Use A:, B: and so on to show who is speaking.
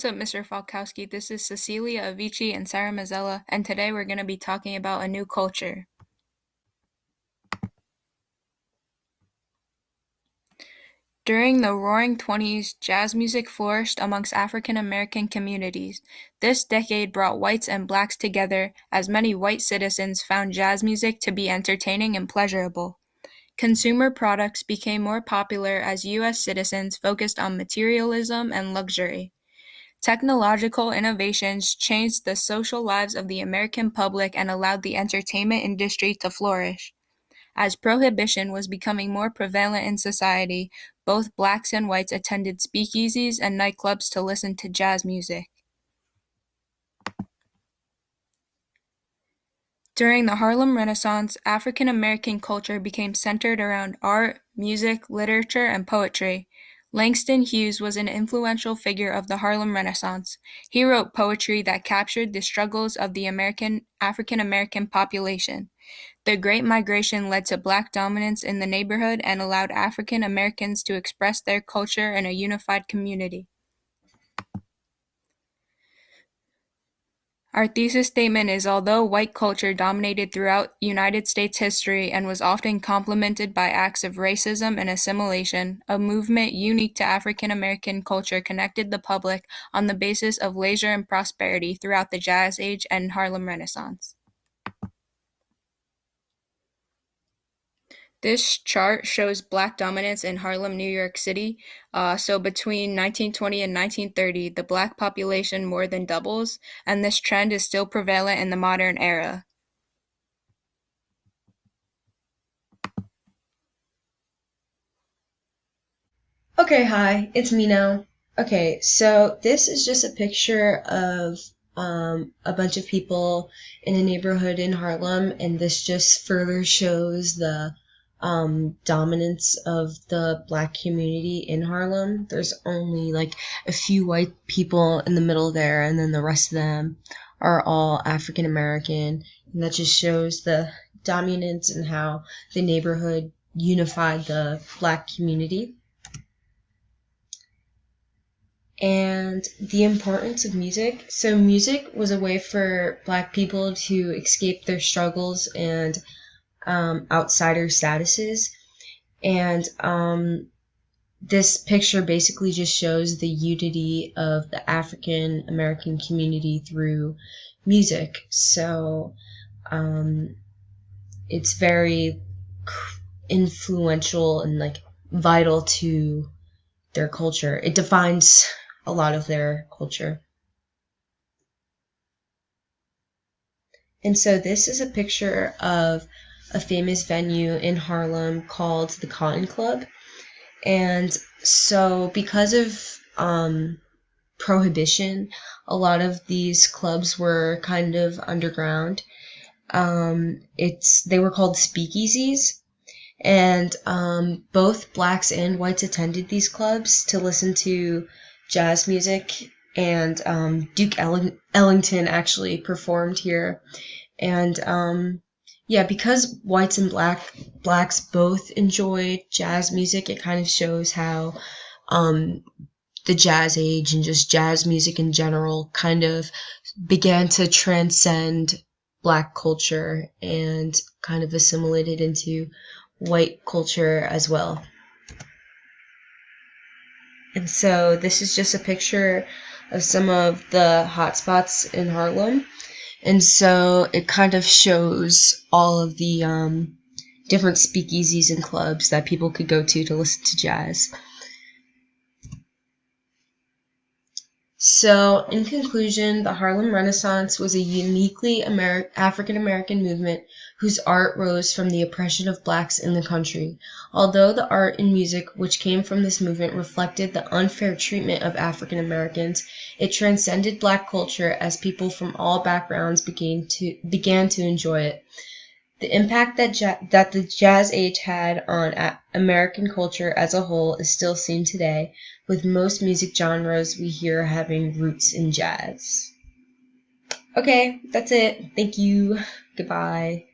A: What's up, Mr. Falkowski? This is Cecilia Avicii and Sarah Mazzella, and today we're going to be talking about a new culture. During the Roaring Twenties, jazz music flourished amongst African American communities. This decade brought whites and blacks together, as many white citizens found jazz music to be entertaining and pleasurable. Consumer products became more popular as U.S. citizens focused on materialism and luxury. Technological innovations changed the social lives of the American public and allowed the entertainment industry to flourish. As prohibition was becoming more prevalent in society, both blacks and whites attended speakeasies and nightclubs to listen to jazz music. During the Harlem Renaissance, African American culture became centered around art, music, literature, and poetry. Langston Hughes was an influential figure of the Harlem Renaissance. He wrote poetry that captured the struggles of the African American population. The Great Migration led to black dominance in the neighborhood and allowed African Americans to express their culture in a unified community. Our thesis statement is, although white culture dominated throughout United States history and was often complemented by acts of racism and assimilation, a movement unique to African American culture connected the public on the basis of leisure and prosperity throughout the Jazz Age and Harlem Renaissance. This chart shows black dominance in Harlem, New York City. So between 1920 and 1930, the black population more than doubles, and this trend is still prevalent in the modern era.
B: Okay, hi, it's me now. Okay, so this is just a picture of a bunch of people in a neighborhood in Harlem, and this just further shows the dominance of the black community in Harlem. There's only like a few white people in the middle there, and then the rest of them are all African American, and that just shows the dominance and how the neighborhood unified the black community. And the importance of music. So music was a way for black people to escape their struggles and outsider statuses. And this picture basically just shows the unity of the African American community through music. So it's very influential and like vital to their culture. It defines a lot of their culture. And so this is a picture of a famous venue in Harlem called the Cotton Club. And so because of prohibition, a lot of these clubs were kind of underground. They were called speakeasies. And both blacks and whites attended these clubs to listen to jazz music, and Duke Ellington actually performed here. And yeah, because whites and blacks both enjoyed jazz music, it kind of shows how the jazz age and just jazz music in general kind of began to transcend black culture and kind of assimilated into white culture as well. And so this is just a picture of some of the hotspots in Harlem. And so it kind of shows all of the different speakeasies and clubs that people could go to listen to jazz. So, in conclusion, the Harlem Renaissance was a uniquely African American movement whose art rose from the oppression of blacks in the country. Although the art and music which came from this movement reflected the unfair treatment of African Americans, it transcended black culture as people from all backgrounds began to enjoy it. The impact that the Jazz Age had on American culture as a whole is still seen today, with most music genres we hear having roots in jazz. Okay, that's it. Thank you. Goodbye.